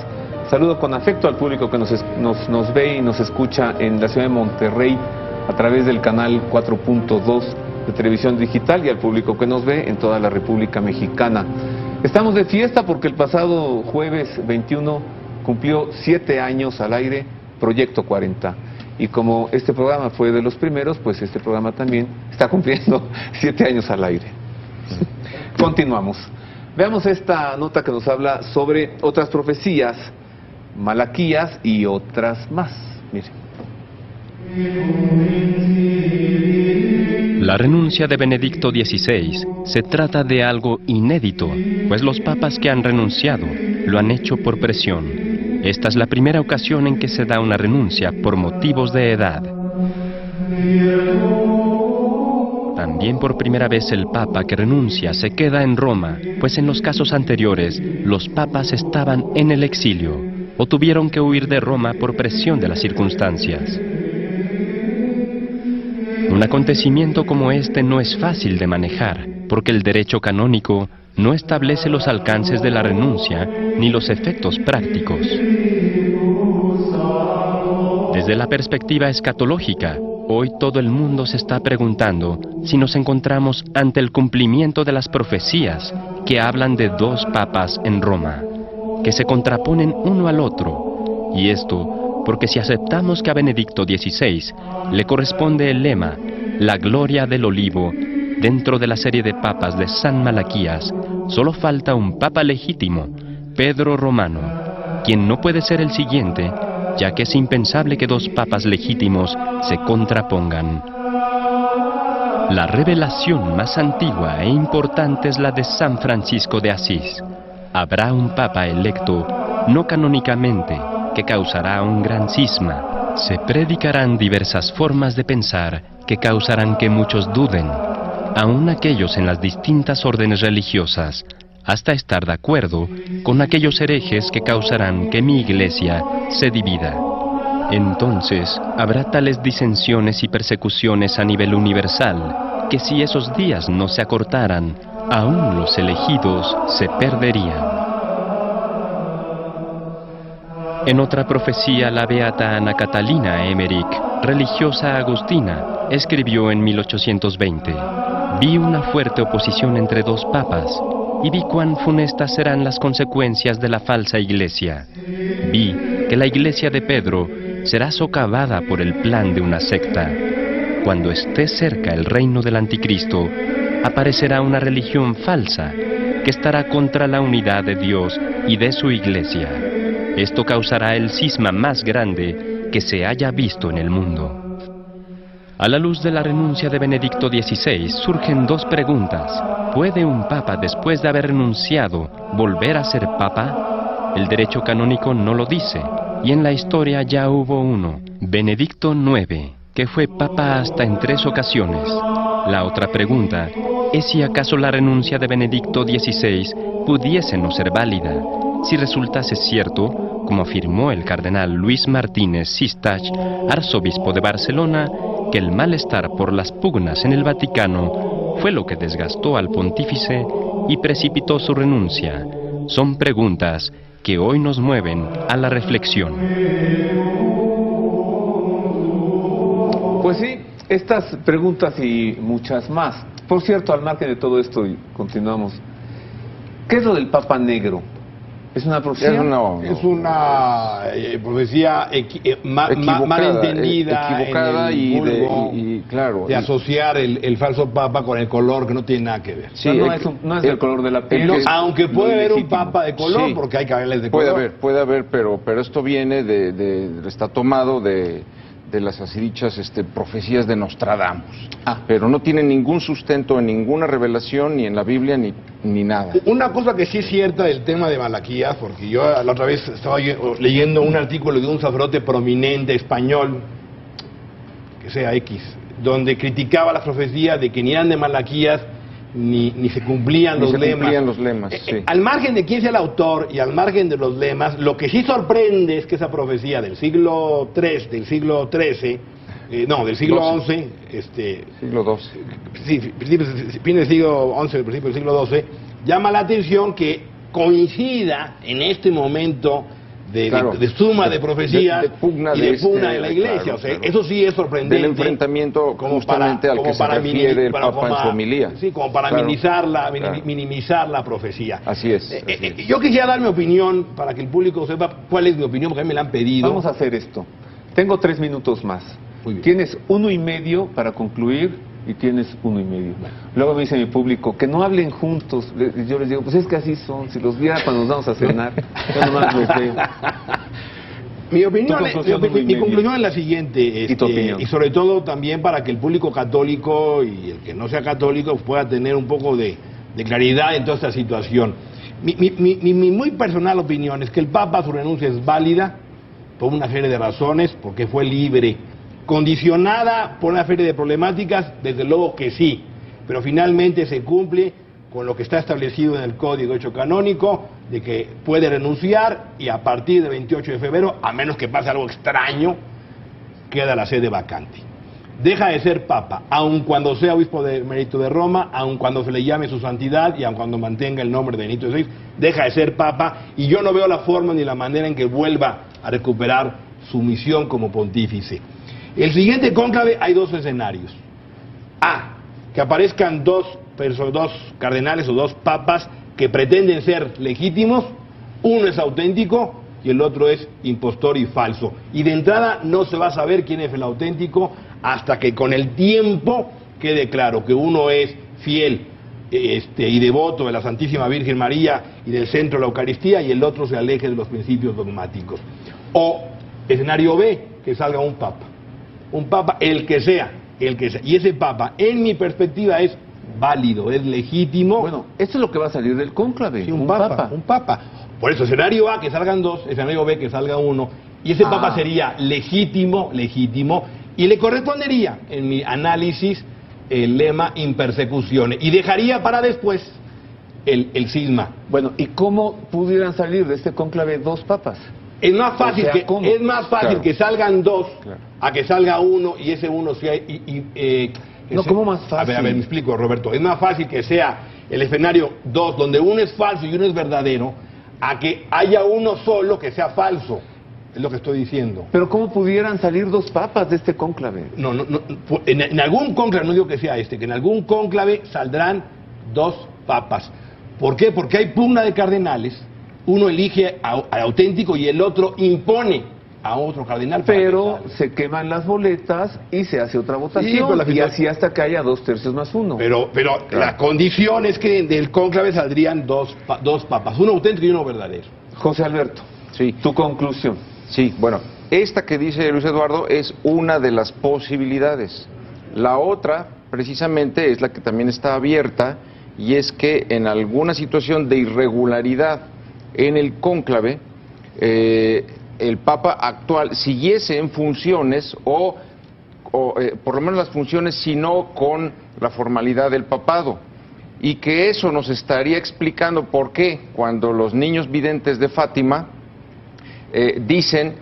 Saludo con afecto al público que nos ve y nos escucha en la ciudad de Monterrey a través del canal 4.2 de televisión digital y al público que nos ve en toda la República Mexicana. Estamos de fiesta porque el pasado jueves 21 cumplió 7 años al aire Proyecto 40. Y como este programa fue de los primeros, pues este programa también está cumpliendo 7 años al aire. Continuamos. Veamos esta nota que nos habla sobre otras profecías, Malaquías y otras más. Miren. La renuncia de Benedicto XVI se trata de algo inédito, pues los papas que han renunciado lo han hecho por presión. Esta es la primera ocasión en que se da una renuncia por motivos de edad. También por primera vez el papa que renuncia se queda en Roma, pues en los casos anteriores los papas estaban en el exilio o tuvieron que huir de Roma por presión de las circunstancias. Un acontecimiento como este no es fácil de manejar, porque el derecho canónico no establece los alcances de la renuncia ni los efectos prácticos. Desde la perspectiva escatológica, hoy todo el mundo se está preguntando si nos encontramos ante el cumplimiento de las profecías que hablan de dos papas en Roma, que se contraponen uno al otro, y esto porque si aceptamos que a Benedicto XVI le corresponde el lema La gloria del olivo dentro de la serie de papas de San Malaquías, solo falta un papa legítimo, Pedro Romano, quien no puede ser el siguiente, ya que es impensable que dos papas legítimos se contrapongan. La revelación más antigua e importante es la de San Francisco de Asís. Habrá un papa electo, no canónicamente, que causará un gran cisma. Se predicarán diversas formas de pensar que causarán que muchos duden, aun aquellos en las distintas órdenes religiosas, hasta estar de acuerdo con aquellos herejes que causarán que mi iglesia se divida. Entonces habrá tales disensiones y persecuciones a nivel universal, que si esos días no se acortaran, aún los elegidos se perderían. En otra profecía, la beata Ana Catalina Emmerich, religiosa agustina, escribió en 1820: «Vi una fuerte oposición entre dos papas, y vi cuán funestas serán las consecuencias de la falsa iglesia. Vi que la iglesia de Pedro será socavada por el plan de una secta. Cuando esté cerca el reino del anticristo, aparecerá una religión falsa que estará contra la unidad de Dios y de su iglesia. Esto causará el cisma más grande que se haya visto en el mundo». A la luz de la renuncia de Benedicto XVI surgen dos preguntas. ¿Puede un papa, después de haber renunciado, volver a ser papa? El derecho canónico no lo dice, y en la historia ya hubo uno, Benedicto IX, que fue papa hasta en 3 ocasiones. La otra pregunta es si acaso la renuncia de Benedicto XVI pudiese no ser válida, si resultase cierto, como afirmó el cardenal Luis Martínez Sistach, arzobispo de Barcelona, que el malestar por las pugnas en el Vaticano fue lo que desgastó al pontífice y precipitó su renuncia. Son preguntas que hoy nos mueven a la reflexión. Pues sí, estas preguntas y muchas más. Por cierto, al margen de todo esto, y continuamos, ¿qué es lo del Papa Negro? ¿Es una profecía? Es una profecía mal entendida, equivocada de asociar el falso papa con el color, que no tiene nada que ver. Sí, no es el color de la piel. Aunque puede haber un papa de color, sí, porque hay cabeles de color. Puede haber, pero esto viene está tomado de las así dichas profecías de Nostradamus. Pero no tiene ningún sustento en ninguna revelación, ni en la Biblia, ni nada. Una cosa que sí es cierta del tema de Malaquías, porque yo la otra vez estaba leyendo un artículo de un sacerdote prominente español, que sea X, donde criticaba las profecías de que ni eran de Malaquías, ni se cumplían los lemas. Sí. Al margen de quién sea el autor y al margen de los lemas, lo que sí sorprende es que esa profecía del siglo III, del siglo XIII, del siglo XI, siglo XII. Sí, fin del siglo XI, principio del siglo XII, llama la atención que coincida en este momento de suma de profecías de pugna y de pugna de la iglesia. Claro, o sea, eso sí es sorprendente. Del enfrentamiento justamente al que se refiere el Papa en su homilía. Sí, como para minimizar la profecía. Así es. Yo quisiera dar mi opinión para que el público sepa cuál es mi opinión, porque a mí me la han pedido. Vamos a hacer esto. Tengo 3 minutos más. Tienes 1.5 para concluir y tienes 1.5. Luego me dice mi público que no hablen juntos. Yo les digo, pues es que así son. Si los viera cuando nos vamos a cenar, yo nomás los veo. Mi conclusión es la siguiente, y sobre todo también para que el público católico y el que no sea católico pueda tener un poco de claridad en toda esta situación. Mi muy personal opinión es que el Papa, su renuncia es válida por una serie de razones, porque fue libre. Condicionada por una serie de problemáticas, desde luego que sí, pero finalmente se cumple con lo que está establecido en el Código de Hecho Canónico, de que puede renunciar y a partir del 28 de febrero, a menos que pase algo extraño, queda la sede vacante. Deja de ser papa, aun cuando sea obispo de mérito de Roma, aun cuando se le llame su santidad y aun cuando mantenga el nombre de Benedicto XVI, deja de ser papa, y yo no veo la forma ni la manera en que vuelva a recuperar su misión como pontífice. El siguiente cónclave hay 2 escenarios. Que aparezcan dos cardenales o 2 papas que pretenden ser legítimos, uno es auténtico y el otro es impostor y falso. Y de entrada no se va a saber quién es el auténtico hasta que con el tiempo quede claro que uno es fiel y devoto de la Santísima Virgen María y del centro de la Eucaristía, y el otro se aleje de los principios dogmáticos. O escenario B, que salga un papa, el que sea, y ese papa, en mi perspectiva, es válido, es legítimo. Bueno, esto es lo que va a salir del cónclave. Sí, un papa. Por eso, escenario A, que salgan 2, escenario B, que salga 1, y ese papa sería legítimo, y le correspondería, en mi análisis, el lema in persecutione, y dejaría para después el cisma. Bueno, ¿y cómo pudieran salir de este cónclave 2 papas? Es más fácil, O sea, ¿cómo? es más fácil Claro. que salgan dos Claro. a que salga uno y ese uno sea... No, ¿cómo más fácil? A ver, me explico, Roberto. Es más fácil que sea el escenario 2, donde uno es falso y uno es verdadero, a que haya uno solo que sea falso. Es lo que estoy diciendo. Pero ¿cómo pudieran salir dos papas de este cónclave? No, en algún cónclave, no digo que sea este, que en algún cónclave saldrán dos papas. ¿Por qué? Porque hay pugna de cardenales, uno elige al auténtico y el otro impone a otro cardenal. para Pero que salga. se queman las boletas y se hace otra votación, pero la y situación- así hasta que haya 2/3 más uno. Pero la condición es que del cónclave saldrían dos papas, uno auténtico y uno verdadero. José Alberto, Sí. tu conclusión. Sí, bueno, esta que dice Luis Eduardo es una de las posibilidades. La otra, precisamente, es la que también está abierta, y es que en alguna situación de irregularidad en el cónclave, el Papa actual siguiese en funciones o por lo menos las funciones, sino con la formalidad del papado. Y que eso nos estaría explicando por qué cuando los niños videntes de Fátima dicen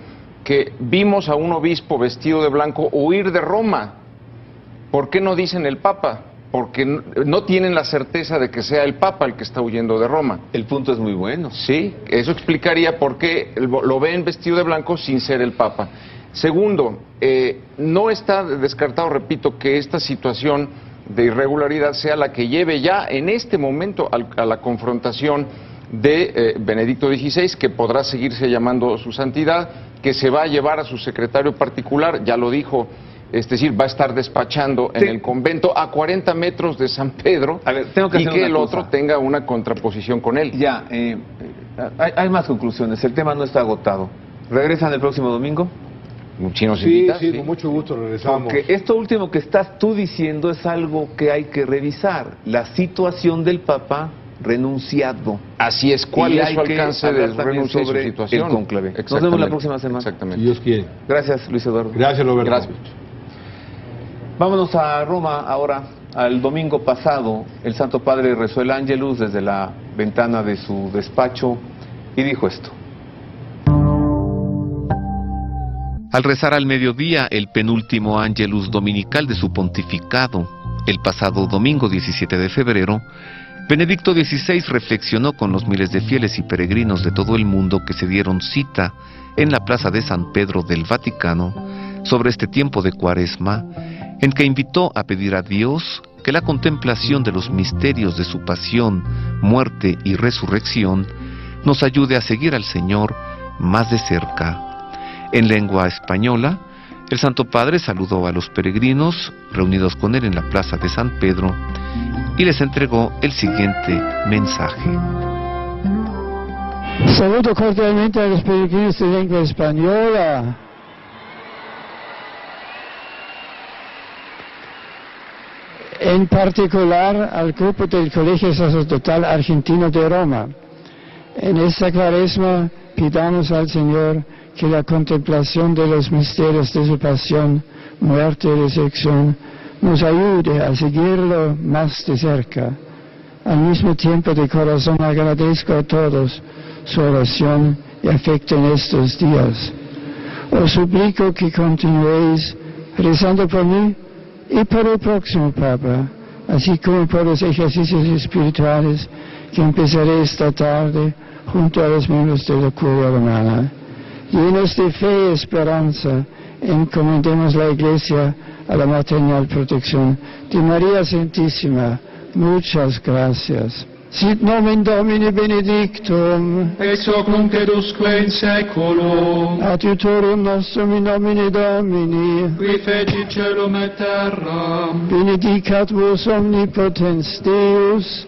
que vimos a un obispo vestido de blanco huir de Roma. ¿Por qué no dicen el Papa? Porque no tienen la certeza de que sea el Papa el que está huyendo de Roma. El punto es muy bueno. Sí, eso explicaría por qué lo ven vestido de blanco sin ser el Papa. Segundo, no está descartado, repito, que esta situación de irregularidad sea la que lleve ya en este momento a la confrontación de Benedicto XVI, que podrá seguirse llamando su santidad, que se va a llevar a su secretario particular, ya lo dijo, es decir, va a estar despachando en el convento a 40 metros de San Pedro, A ver, tengo que y hacer que una el cosa. otro tenga una contraposición con él. Ya, hay más conclusiones, el tema no está agotado. ¿Regresan el próximo domingo? Si nos Sí, invita, sí, con mucho gusto regresamos. Porque esto último que estás tú diciendo es algo que hay que revisar. La situación del Papa renunciado. Así es, ¿cuál Y es hay su que alcance de hablar también renuncia y su sobre situación? el cónclave. Nos vemos la Exactamente. próxima semana. Si Exactamente. Dios quiere. Gracias, Luis Eduardo. Gracias, Roberto. Gracias. Vámonos a Roma ahora. Al domingo pasado, el Santo Padre rezó el Ángelus desde la ventana de su despacho y dijo esto. Al rezar al mediodía el penúltimo Ángelus dominical de su pontificado, el pasado domingo 17 de febrero, Benedicto XVI reflexionó con los miles de fieles y peregrinos de todo el mundo que se dieron cita en la plaza de San Pedro del Vaticano sobre este tiempo de Cuaresma, en que invitó a pedir a Dios que la contemplación de los misterios de su pasión, muerte y resurrección nos ayude a seguir al Señor más de cerca. En lengua española, el Santo Padre saludó a los peregrinos reunidos con él en la plaza de San Pedro y les entregó el siguiente mensaje. Saludo cordialmente a los peregrinos de lengua española. En particular al grupo del Colegio Sacerdotal Argentino de Roma. En esta Cuaresma pidamos al Señor que la contemplación de los misterios de su pasión, muerte y resurrección nos ayude a seguirlo más de cerca. Al mismo tiempo, de corazón agradezco a todos su oración y afecto en estos días. Os suplico que continuéis rezando por mí y por el próximo Papa, así como por los ejercicios espirituales que empezaré esta tarde junto a los miembros de la Curia Romana. Llenos de fe y esperanza, encomendemos la Iglesia a la maternal protección de María Santísima. Muchas gracias. Sit nomen Domini benedictum, Ex hoc nunc edusque in seculum, adiutorium nostrum in nomine Domini, qui fecit celum et terra, benedicat vos omnipotens Deus,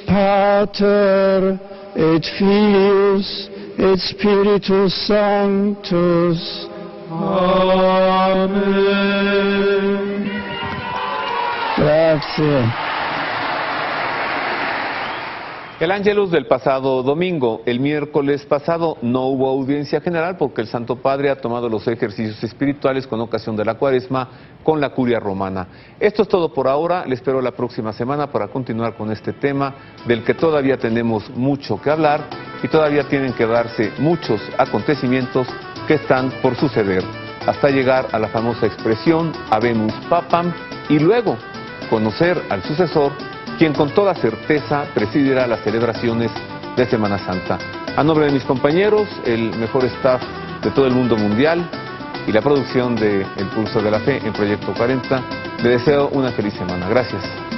Pater et Filius et Spiritus Sanctus. Amen. Grazie. El Ángelus del pasado domingo, el miércoles pasado no hubo audiencia general porque el Santo Padre ha tomado los ejercicios espirituales con ocasión de la Cuaresma con la Curia Romana. Esto es todo por ahora, les espero la próxima semana para continuar con este tema del que todavía tenemos mucho que hablar. y todavía tienen que darse muchos acontecimientos que están por suceder, hasta llegar a la famosa expresión Habemus Papam y luego conocer al sucesor, quien con toda certeza presidirá las celebraciones de Semana Santa. A nombre de mis compañeros, el mejor staff de todo el mundo mundial y la producción de El Pulso de la Fe en Proyecto 40, le deseo una feliz semana. Gracias.